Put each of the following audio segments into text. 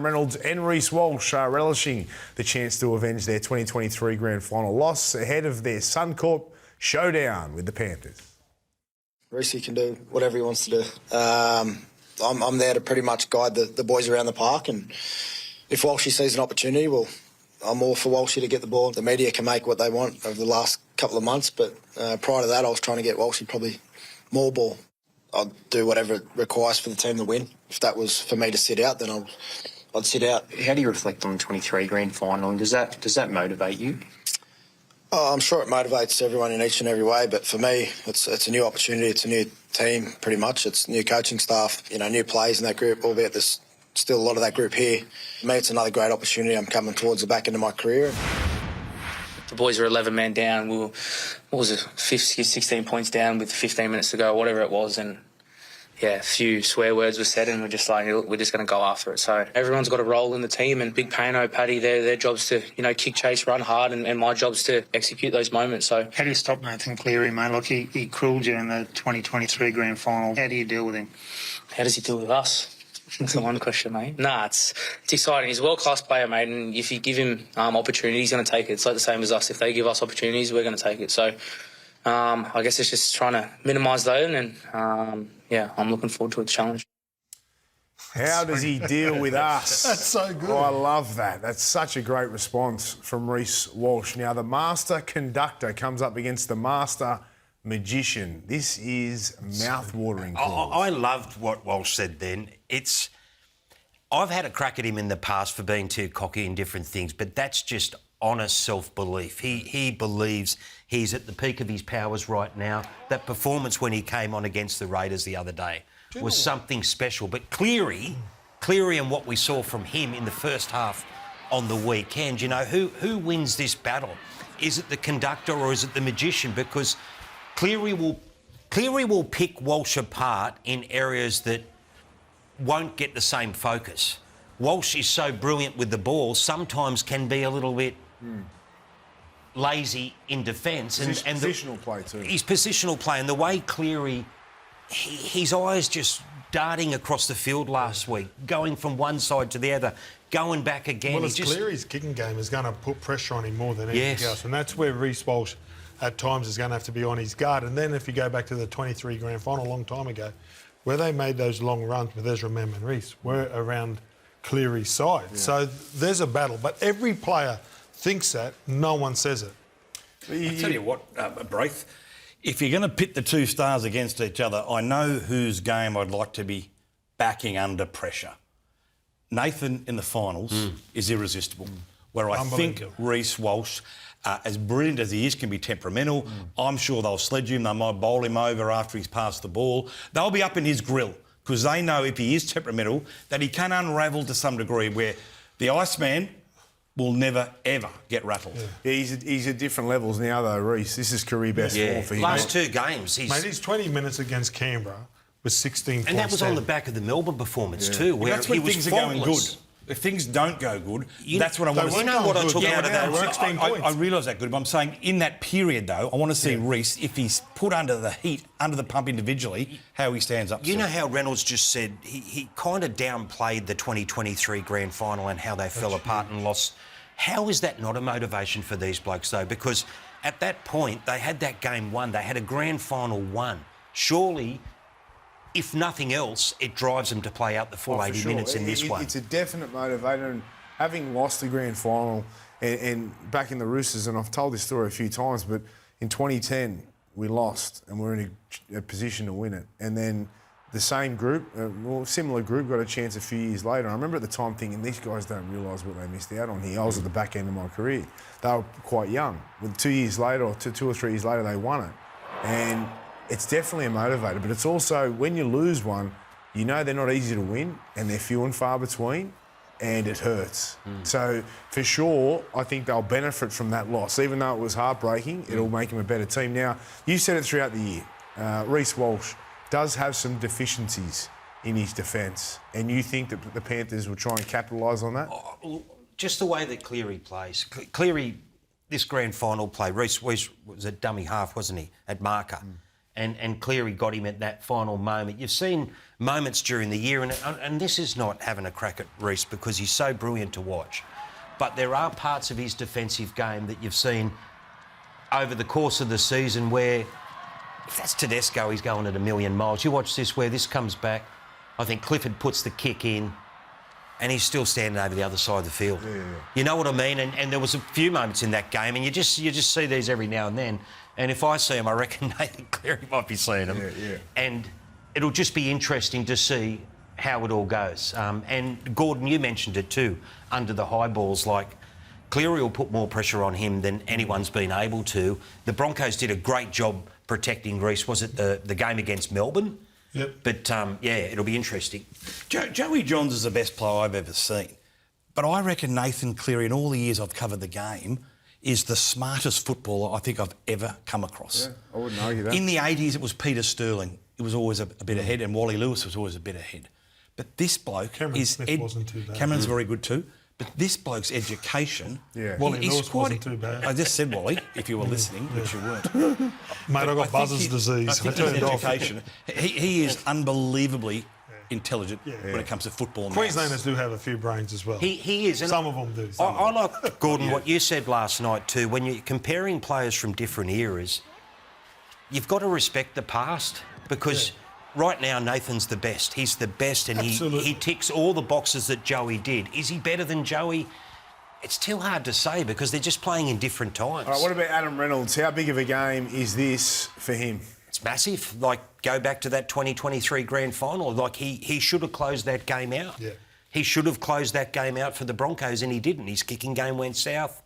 Reynolds and Reece Walsh are relishing the chance to avenge their 2023 grand final loss ahead of their Suncorp showdown with the Panthers. Reece can do whatever he wants to do. I'm there to pretty much guide the boys around the park, and if Walshy sees an opportunity, well, I'm all for Walshy to get the ball. The media can make what they want over the last couple of months, but prior to that, I was trying to get Walshy probably more ball. I'd do whatever it requires for the team to win. If that was for me to sit out, then I'd sit out. How do you reflect on the 23 grand final, and does that motivate you? Oh, I'm sure it motivates everyone in each and every way, but for me, it's a new opportunity. It's a new team, pretty much. It's new coaching staff, new players in that group, albeit there's still a lot of that group here. For me, it's another great opportunity. I'm coming towards the back end of my career. The boys were 11 men down. We were, 16 points down with 15 minutes to go, whatever it was, and a few swear words were said, and we're just like, we're just going to go after it. So everyone's got a role in the team, and Big Pano, Paddy, their job's to, kick, chase, run hard, and my job's to execute those moments. So how do you stop Nathan Cleary, mate? Like he cruelled you in the 2023 grand final. How do you deal with him? How does he deal with us? That's the one question, mate. Nah, it's exciting. He's a world-class player, mate, and if you give him opportunities, he's going to take it. It's like the same as us. If they give us opportunities, we're going to take it. So I guess it's just trying to minimise those, and I'm looking forward to the challenge. How does he deal with us? That's so good. Oh, I love that. That's such a great response from Reece Walsh. Now, the master conductor comes up against the master magician. This is mouth-watering. I loved what Walsh said then. I've had a crack at him in the past for being too cocky in different things, but that's just honest self-belief. He believes he's at the peak of his powers right now. That performance when he came on against the Raiders the other day was something special. But Cleary and what we saw from him in the first half on the weekend, who wins this battle? Is it the conductor or is it the magician? Because Cleary will pick Walsh apart in areas that won't get the same focus. Walsh is so brilliant with the ball, sometimes can be a little bit lazy in defence. And positional play too. His positional play and the way Cleary, his eyes just darting across the field last week, going from one side to the other, going back again. Well, Cleary's kicking game is going to put pressure on him more than anything else, and that's where Reece Walsh at times is going to have to be on his guard. And then if you go back to the 23 grand final a long time ago, where they made those long runs with Ezra Mem and Reece, were around Cleary's side. Yeah. So there's a battle. But every player thinks that, no one says it. I tell you what, Braith, if you're going to pit the two stars against each other, I know whose game I'd like to be backing under pressure. Nathan in the finals is irresistible, where I think Reece Walsh, as brilliant as he is, can be temperamental. I'm sure they'll sledge him. They might bowl him over after he's passed the ball. They'll be up in his grill because they know if he is temperamental that he can unravel to some degree where the Iceman will never, ever get rattled. Yeah, he's at different levels now, though, Reece. This is career best form for him. Last two games. His 20 minutes against Canberra was 16 points. And that was on the back of the Melbourne performance too, where that's when he was things are going good. If things don't go good, that's what I want to see. You know what I took out of that? 16 points. I realise that good, but I'm saying in that period, though, I want to see Reece, if he's put under the heat, under the pump individually, how he stands up. You know how Reynolds just said he kind of downplayed the 2023 grand final and how they fell apart and lost. How is that not a motivation for these blokes, though? Because at that point, they had that game won. They had a grand final won. Surely, if nothing else, it drives them to play out the full 80 minutes in this one. It's a definite motivator, and having lost the grand final and back in the Roosters, and I've told this story a few times, but in 2010 we lost and we're in a position to win it, and then the same group, similar group, got a chance a few years later. I remember at the time thinking, these guys don't realise what they missed out on here. I was at the back end of my career. They were quite young. With 2 years later, or two or 3 years later, they won it. And it's definitely a motivator, but it's also, when you lose one, you know they're not easy to win and they're few and far between, and it hurts. So, for sure, I think they'll benefit from that loss. Even though it was heartbreaking, it'll make them a better team. Now, you said it throughout the year, Reece Walsh does have some deficiencies in his defence, and you think that the Panthers will try and capitalise on that? Just the way that Cleary plays. Cleary, this grand final play, Reece was a dummy half, wasn't he, at marker? and Cleary got him at that final moment. You've seen moments during the year, and this is not having a crack at Reece because he's so brilliant to watch, but there are parts of his defensive game that you've seen over the course of the season where, if that's Tedesco, he's going at a million miles. You watch this where this comes back. I think Clifford puts the kick in and he's still standing over the other side of the field. Yeah. You know what I mean? And there was a few moments in that game, and you just see these every now and then. And if I see them, I reckon Nathan Cleary might be seeing them. Yeah. And it'll just be interesting to see how it all goes. And Gordon, you mentioned it too, under the high balls, like Cleary will put more pressure on him than anyone's been able to. The Broncos did a great job protecting Reece. Was it the game against Melbourne? Yep. But, it'll be interesting. Joey Johns is the best player I've ever seen. But I reckon Nathan Cleary, in all the years I've covered the game, is the smartest footballer I think I've ever come across. Yeah, I wouldn't argue that. In the 80s, it was Peter Sterling. It was always a bit ahead, and Wally Lewis was always a bit ahead. But this bloke Cameron Smith wasn't too bad. Cameron's very good too. But this bloke's education... Yeah. Wally Lewis wasn't too bad. I just said Wally, if you were listening, which you weren't. Mate, I got Buzz's disease. I think his education... He is unbelievably intelligent when it comes to football. Queenslanders do have a few brains as well. He is. And some of them do. I like, Gordon, what you said last night too. When you're comparing players from different eras, you've got to respect the past because... Yeah. Right now, Nathan's the best. He's the best, and he ticks all the boxes that Joey did. Is he better than Joey? It's too hard to say because they're just playing in different times. All right, what about Adam Reynolds? How big of a game is this for him? It's massive. Like, go back to that 2023 grand final. Like, he should have closed that game out. Yeah. He should have closed that game out for the Broncos, and he didn't. His kicking game went south.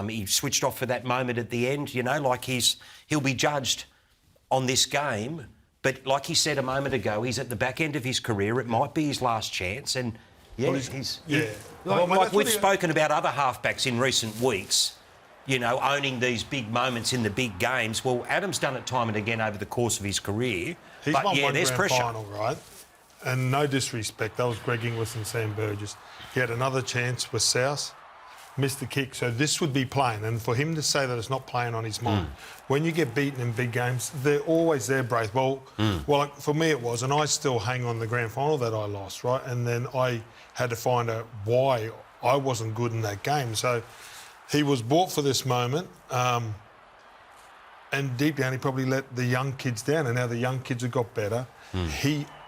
He switched off for that moment at the end. You know, like he'll be judged on this game. But like he said a moment ago, he's at the back end of his career. It might be his last chance. And, we've spoken about other halfbacks in recent weeks, you know, owning these big moments in the big games. Well, Adam's done it time and again over the course of his career. He's won one there's grand pressure. final, right? And no disrespect, that was Greg Inglis and Sam Burgess. He had another chance with South, missed the kick. So this would be playing. And for him to say that it's not playing on his mind, when you get beaten in big games, they're always there, Braith. Well, for me it was, and I still hang on the grand final that I lost, right? And then I had to find out why I wasn't good in that game. So he was bought for this moment, and deep down he probably let the young kids down, and now the young kids have got better.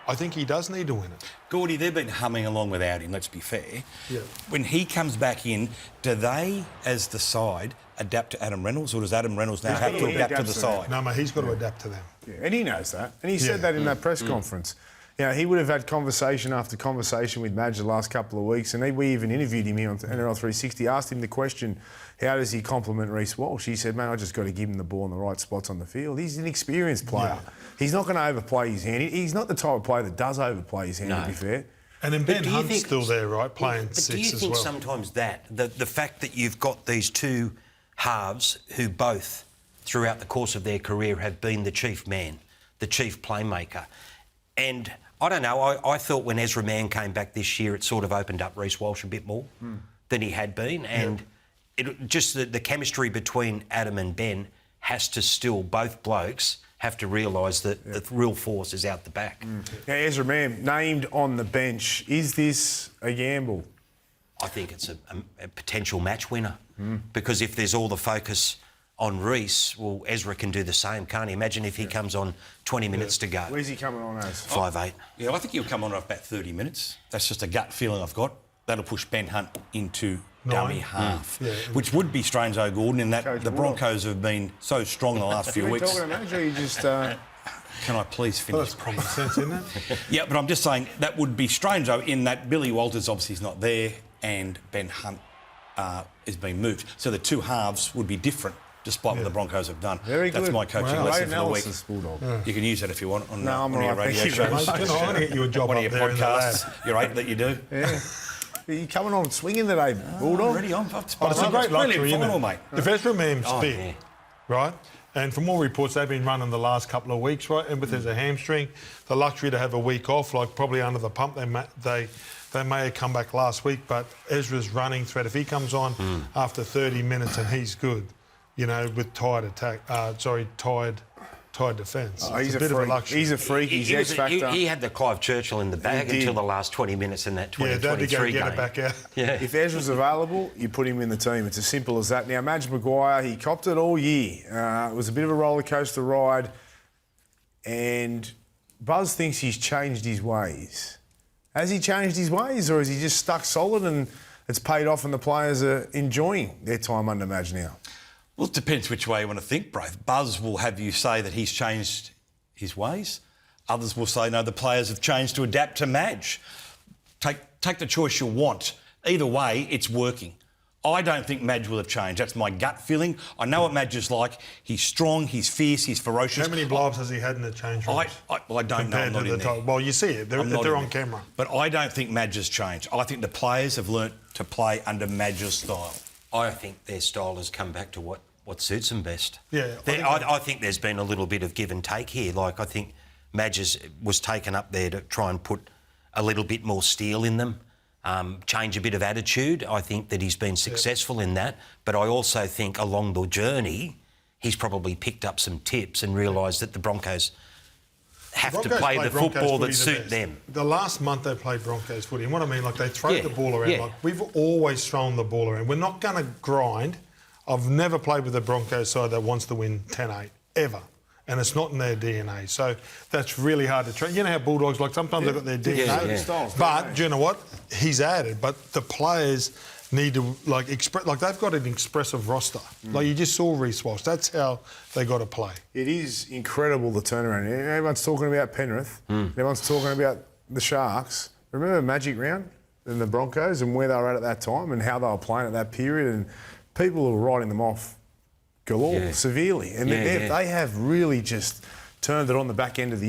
I think he does need to win it. Gordy, they've been humming along without him, let's be fair. Yeah. When he comes back in, do they, as the side, adapt to Adam Reynolds, or does Adam Reynolds now have to adapt to the side? No, mate, he's got to adapt to them. Yeah, and he knows that. And he said that in that press conference. You know, he would have had conversation after conversation with Madge the last couple of weeks, and we even interviewed him here on NRL 360, asked him the question, how does he complement Reece Walsh? He said, man, I just got to give him the ball in the right spots on the field. He's an experienced player. Yeah. He's not going to overplay his hand. He's not the type of player that does overplay his hand, to be fair. And then Ben Hunt's still there, right, playing six as well. Do you think sometimes the fact that you've got these two halves who both, throughout the course of their career, have been the chief man, the chief playmaker, and I don't know, I thought when Ezra Mann came back this year, it sort of opened up Reece Walsh a bit more than he had been. And just the chemistry between Adam and Ben has to still, both blokes, have to realise that the real force is out the back. Now, Ezra Mann, named on the bench. Is this a gamble? I think it's a potential match winner because if there's all the focus on Reece, well, Ezra can do the same, can't he? Imagine if he comes on 20 minutes to go. Where's he coming on as? 5'8". Yeah, I think he'll come on about 30 minutes. That's just a gut feeling I've got. That'll push Ben Hunt into dummy half, which would be strange, though, Gordon, in that Coach the Broncos have been so strong the last few weeks. Talking about you just... Can I please finish? Well, that's common sense, isn't it? Yeah, but I'm just saying that would be strange, though, in that Billy Walters obviously is not there and Ben Hunt is being moved. So the two halves would be different, despite what the Broncos have done. Very good. That's my coaching lesson for the week. Bulldog. You can use that if you want on I'm your radio shows. I'm going to get you a job one up of your there podcasts. Your 8 that you do. Yeah. You're coming on swinging today, Bulldog. Already on. It's a great luxury, isn't it? Mate. If Ezra Mann's fit, right, and from all reports, they've been running the last couple of weeks, right, and with there's a hamstring, the luxury to have a week off, like probably under the pump, they may have come back last week, but Ezra's running threat. If he comes on after 30 minutes and he's good, you know, with tired tight defence. Oh, It's he's a bit of a freak. luxury. He's a freak. He's X factor. He had the Clive Churchill in the bag He did. until the last 20 minutes in that they had to go 2023 get game. it back out. Yeah. If Ezra's available, you put him in the team. It's as simple as that. Now, Madge Maguire, he copped it all year. It was a bit of a roller coaster ride, and Buzz thinks he's changed his ways. Has he changed his ways, or is he just stuck solid and it's paid off and the players are enjoying their time under Madge now? Well, it depends which way you want to think, Braith. Buzz will have you say that he's changed his ways. Others will say, no, the players have changed to adapt to Madge. Take the choice you want. Either way, it's working. I don't think Madge will have changed. That's my gut feeling. I know what Madge is like. He's strong, he's fierce, he's ferocious. How many blow-ups has he had in the change rooms? I don't know. I'm not in there. Well, you see it. They're on camera. But I don't think Madge has changed. I think the players have learnt to play under Madge's style. I think their style has come back to what suits them best. Yeah, I think there's been a little bit of give and take here. Like, I think Madge was taken up there to try and put a little bit more steel in them, change a bit of attitude. I think that he's been successful in that. But I also think along the journey, he's probably picked up some tips and realised that the Broncos have to play the football that suit them. The last month they played Broncos footy, and what I mean, like, they throw the ball around. Yeah. Like, we've always thrown the ball around. We're not going to grind. I've never played with a Broncos side that wants to win 10-8, ever. And it's not in their DNA. So that's really hard to train. You know how Bulldogs, like, sometimes they've got their DNA. But do you know what? He's added. But the players need to, like, express. Like, they've got an expressive roster. Like, you just saw Reece Walsh. That's how they got to play. It is incredible, the turnaround. Everyone's talking about Penrith. Everyone's talking about the Sharks. Remember Magic Round and the Broncos and where they were at that time and how they were playing at that period, and people were writing them off galore, severely. And they have really just turned it on the back end of the year.